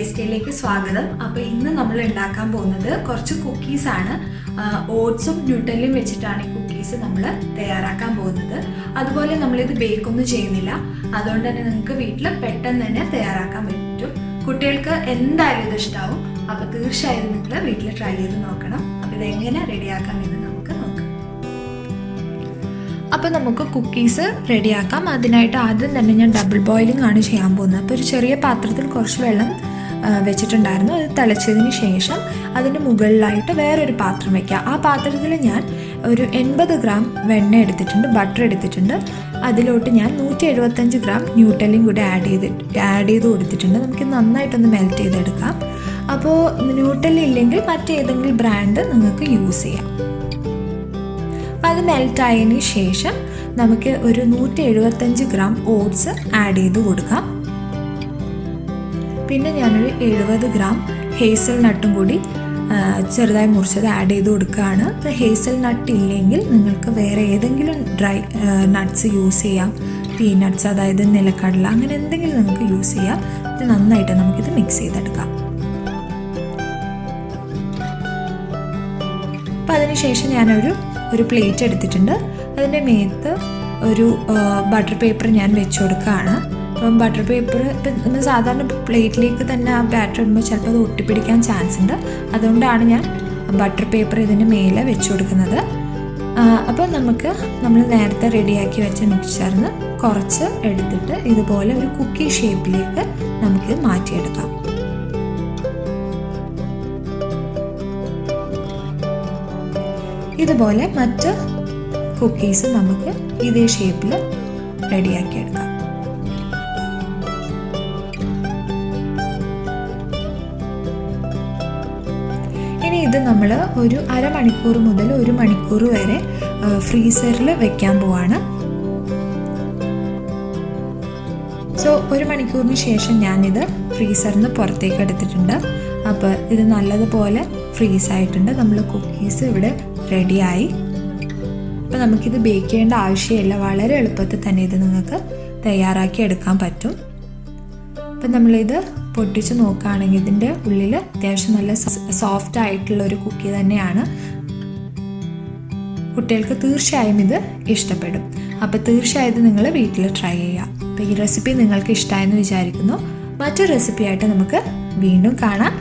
സ്റ്റൈലിലേക്ക് സ്വാഗതം. അപ്പോൾ ഇന്ന് നമ്മൾ ഉണ്ടാക്കാൻ പോകുന്നത് കുറച്ച് കുക്കീസ് ആണ്. ഓട്സും ന്യൂട്ടല്ലയും വെച്ചിട്ടാണ് ഈ കുക്കീസ് നമ്മൾ തയ്യാറാക്കാൻ പോകുന്നത്. അതുപോലെ നമ്മളിത് ബേക്കൊന്നും ചെയ്യുന്നില്ല, അതുകൊണ്ട് തന്നെ നിങ്ങൾക്ക് വീട്ടിൽ പെട്ടെന്ന് തന്നെ തയ്യാറാക്കാൻ പറ്റും. കുട്ടികൾക്ക് എന്തായാലും ഇത് ഇഷ്ടമാവും. അപ്പോൾ തീർച്ചയായും നിങ്ങൾ വീട്ടിൽ ട്രൈ ചെയ്ത് നോക്കണം. അപ്പോൾ ഇതെങ്ങനെ റെഡിയാക്കാമെന്ന് നമുക്ക് നോക്കാം. അപ്പോൾ നമുക്ക് കുക്കീസ് റെഡിയാക്കാം. അതിനായിട്ട് ആദ്യം തന്നെ ഞാൻ ഡബിൾ ബോയിലിംഗ് ആണ് ചെയ്യാൻ പോകുന്നത്. അപ്പോൾ ഒരു ചെറിയ പാത്രത്തിൽ കുറച്ച് വെള്ളം വെച്ചിട്ടുണ്ടായിരുന്നു. അത് തിളച്ചതിന് ശേഷം അതിൻ്റെ മുകളിലായിട്ട് വേറൊരു പാത്രം വയ്ക്കുക. ആ പാത്രത്തിൽ ഞാൻ ഒരു 80 ഗ്രാം വെണ്ണ എടുത്തിട്ടുണ്ട്, ബട്ടർ എടുത്തിട്ടുണ്ട്. അതിലോട്ട് ഞാൻ 175 ഗ്രാം ന്യൂട്ടല്ലയും കൂടി ആഡ് ചെയ്ത് കൊടുത്തിട്ടുണ്ട്. നമുക്ക് നന്നായിട്ടൊന്ന് മെൽറ്റ് ചെയ്തെടുക്കാം. അപ്പോൾ ന്യൂട്ടല്ല ഇല്ലെങ്കിൽ മറ്റേതെങ്കിലും ബ്രാൻഡ് നിങ്ങൾക്ക് യൂസ് ചെയ്യാം. അത് മെൽറ്റായതിന് ശേഷം നമുക്ക് ഒരു 175 ഗ്രാം ഓട്സ് ആഡ് ചെയ്ത് കൊടുക്കാം. പിന്നെ ഞാനൊരു 70 ഗ്രാം ഹേസൽനട്ടും കൂടി ചെറുതായി മുറിച്ചത് ആഡ് ചെയ്ത് കൊടുക്കുകയാണ്. ഹേസൽനട്ട് ഇല്ലെങ്കിൽ നിങ്ങൾക്ക് വേറെ ഏതെങ്കിലും ഡ്രൈ നട്ട്സ് യൂസ് ചെയ്യാം. പീനട്ട്സ്, അതായത് നിലക്കടല, അങ്ങനെ എന്തെങ്കിലും നിങ്ങൾക്ക് യൂസ് ചെയ്യാം. ഇത് നന്നായിട്ട് നമുക്കിത് മിക്സ് ചെയ്തെടുക്കാം. അപ്പോൾ അതിനുശേഷം ഞാനൊരു പ്ലേറ്റ് എടുത്തിട്ടുണ്ട്. അതിൻ്റെ മേത്ത് ഒരു ബട്ടർ പേപ്പർ ഞാൻ വെച്ച് കൊടുക്കുകയാണ്. അപ്പം ബട്ടർ പേപ്പർ ഇപ്പം സാധാരണ പ്ലേറ്റിലേക്ക് തന്നെ ആ ബാറ്റർ ഇടുമ്പോൾ ചിലപ്പോൾ അത് ഒട്ടിപ്പിടിക്കാൻ ചാൻസ് ഉണ്ട്. അതുകൊണ്ടാണ് ഞാൻ ബട്ടർ പേപ്പർ ഇതിൻ്റെ മേലെ വെച്ച് കൊടുക്കുന്നത്. അപ്പോൾ നമ്മൾ നേരത്തെ റെഡിയാക്കി വെച്ച മിക്സ്ചറിന് കുറച്ച് എടുത്തിട്ട് ഇതുപോലെ ഒരു കുക്കി ഷേപ്പിലേക്ക് നമുക്ക് മാറ്റിയെടുക്കാം. ഇതുപോലെ മറ്റ് കുക്കീസ് നമുക്ക് ഇതേ ഷേപ്പിൽ റെഡിയാക്കി എടുക്കാം. ഇനി ഇത് നമ്മൾ ഒരു അരമണിക്കൂർ മുതൽ 1 മണിക്കൂർ വരെ ഫ്രീസറിൽ വെക്കാൻ പോവാണ്. സോ 1 മണിക്കൂറിന് ശേഷം ഞാനിത് ഫ്രീസറിൽ നിന്ന് പുറത്തേക്ക് എടുത്തിട്ടുണ്ട്. അപ്പോൾ ഇത് നല്ലതുപോലെ ഫ്രീസായിട്ടുണ്ട്. നമ്മൾ കുക്കീസ് ഇവിടെ റെഡിയായി. അപ്പോൾ നമുക്കിത് ബേക്ക് ചെയ്യേണ്ട ആവശ്യമില്ല. വളരെ എളുപ്പത്തിൽ തന്നെ ഇത് നിങ്ങൾക്ക് തയ്യാറാക്കി എടുക്കാൻ പറ്റും. അപ്പം നമ്മളിത് പൊട്ടിച്ച് നോക്കുകയാണെങ്കിൽ ഇതിൻ്റെ ഉള്ളിൽ അത്യാവശ്യം നല്ല സോഫ്റ്റ് ആയിട്ടുള്ള ഒരു കുക്കി തന്നെയാണ്. കുട്ടികൾക്ക് തീർച്ചയായും ഇത് ഇഷ്ടപ്പെടും. അപ്പോൾ തീർച്ചയായും നിങ്ങൾ വീട്ടിൽ ട്രൈ ചെയ്യുക. അപ്പോൾ ഈ റെസിപ്പി നിങ്ങൾക്ക് ഇഷ്ടമായെന്ന് വിചാരിക്കുന്നു. മറ്റൊരു റെസിപ്പിയായിട്ട് നമുക്ക് വീണ്ടും കാണാം.